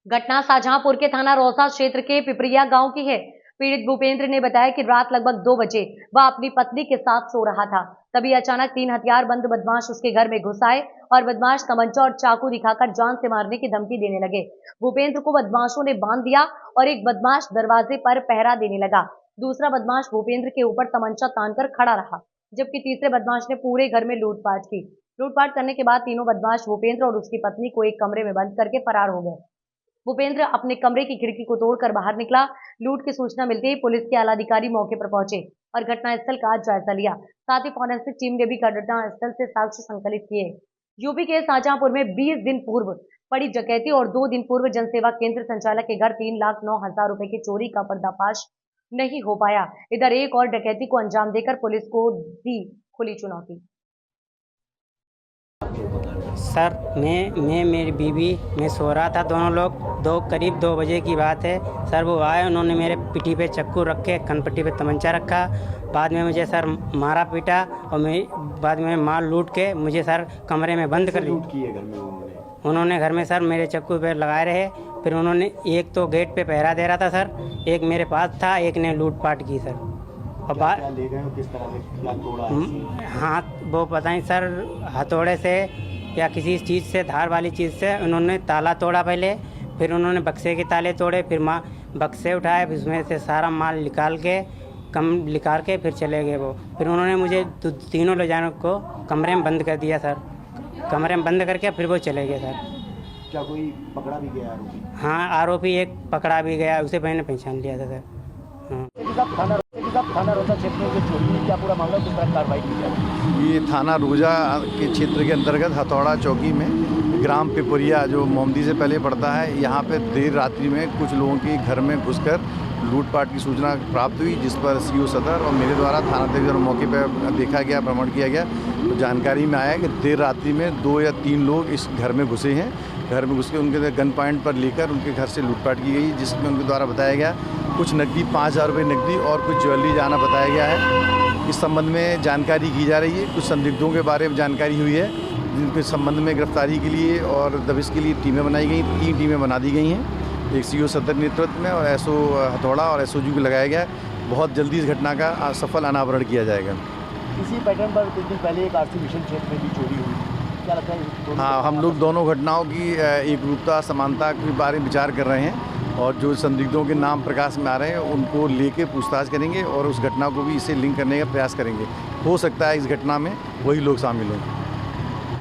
घटना शाहजहांपुर के थाना रौसा क्षेत्र के पिपरिया गांव की है। पीड़ित भूपेंद्र ने बताया कि रात लगभग 2 बजे वह अपनी पत्नी के साथ सो रहा था। तभी अचानक 3 हथियारबंद बदमाश उसके घर में घुस आए और बदमाश तमंचा और चाकू दिखाकर जान से मारने की धमकी देने लगे। भूपेंद्र को बदमाशों ने बांध दिया और एक बदमाश दरवाजे पर पहरा देने लगा। दूसरा बदमाश भूपेंद्र के ऊपर तमंचा तानकर खड़ा रहा, जबकि तीसरे बदमाश ने पूरे घर में लूटपाट की। लूटपाट करने के बाद तीनों बदमाश भूपेंद्र और उसकी पत्नी को एक कमरे में बंद करके फरार हो गए। भूपेंद्र अपने कमरे की खिड़की को तोड़कर बाहर निकला। लूट की सूचना मिलते ही पुलिस के आला अधिकारी मौके पर पहुंचे और घटनास्थल का जायजा लिया। साथ ही फॉरेंसिक टीम ने भी घटनास्थल से साक्ष्य संकलित किए। यूपी के शाहजहांपुर में 20 दिन पूर्व पड़ी डकैती और 2 दिन पूर्व जनसेवा केंद्र संचालक के घर 3,09,000 रुपए की चोरी का पर्दाफाश नहीं हो पाया। इधर एक और डकैती को अंजाम देकर पुलिस को दी खुली चुनौती। सर मैं मेरी बीवी मैं सो रहा था, दोनों लोग करीब 2 बजे की बात है। सर वो आए, उन्होंने मेरे पिठी पे चक्कू रख के कनपट्टी पे तमंचा रखा। बाद में मुझे सर मारा पीटा और बाद में माल लूट के मुझे सर कमरे में बंद कर लिया। उन्होंने घर में सर मेरे चक्कू पे लगाए रहे। फिर उन्होंने एक तो गेट पे पहरा दे रहा था सर, एक मेरे पास था, एक ने लूटपाट की सर। और किस तरह से क्या तोड़ा? हाँ वो बताएं सर, हथौड़े से या किसी चीज़ से, धार वाली चीज़ से उन्होंने ताला तोड़ा पहले, फिर उन्होंने बक्से के ताले तोड़े, फिर बक्से उठाए, फिर उसमें से सारा माल निकाल के फिर चले गए वो। फिर उन्होंने मुझे तीनों ले जाने को कमरे में बंद कर दिया सर। कमरे में बंद करके फिर वो चले गए सर। क्या कोई पकड़ा भी गया आरोपी? हाँ आरोपी एक पकड़ा भी गया, उसे मैंने पहचान लिया था सर। थाना रोजा क्षेत्र में जो चोरी है, क्या पूरा मामला, किस तरह कार्रवाई की जाए? ये थाना रोजा के क्षेत्र के अंतर्गत हथौड़ा चौकी में ग्राम पिपरिया जो मोमदी से पहले पड़ता है, यहाँ पे देर रात्रि में कुछ लोगों के घर में घुसकर लूटपाट की सूचना प्राप्त हुई, जिस पर सीओ सदर और मेरे द्वारा थानाध्यक्ष मौके पर देखा गया, भ्रमण किया गया। तो जानकारी में आया कि देर रात्रि में 2 या 3 लोग इस घर में घुसे हैं। घर में घुस के उनके गन पॉइंट पर लेकर उनके घर से लूटपाट की गई, जिसमें उनके द्वारा बताया गया कुछ नकदी 5,000 रुपये नकदी और कुछ ज्वेलरी जाना बताया गया है। इस संबंध में जानकारी की जा रही है। कुछ संदिग्धों के बारे में जानकारी हुई है, जिनके संबंध में गिरफ्तारी के लिए और दबिश के लिए टीमें बनाई गई। 3 टीमें बना दी गई हैं, एक सीओ सदर नेतृत्व में और एसओ हथौड़ा और एसओजी को लगाया गया है। बहुत जल्दी इस घटना का सफल अनावरण किया जाएगा। इसी पैटर्न पर कुछ दिन पहले एक आरसी मिशन क्षेत्र में भी चोरी हुई, क्या लगता है? हाँ, हम लोग दोनों घटनाओं की एक रूपता समानता के बारे में विचार कर रहे हैं और जो संदिग्धों के नाम प्रकाश में आ रहे हैं उनको लेके पूछताछ करेंगे और उस घटना को भी इसे लिंक करने का प्रयास करेंगे। हो सकता है इस घटना में वही लोग शामिल हों।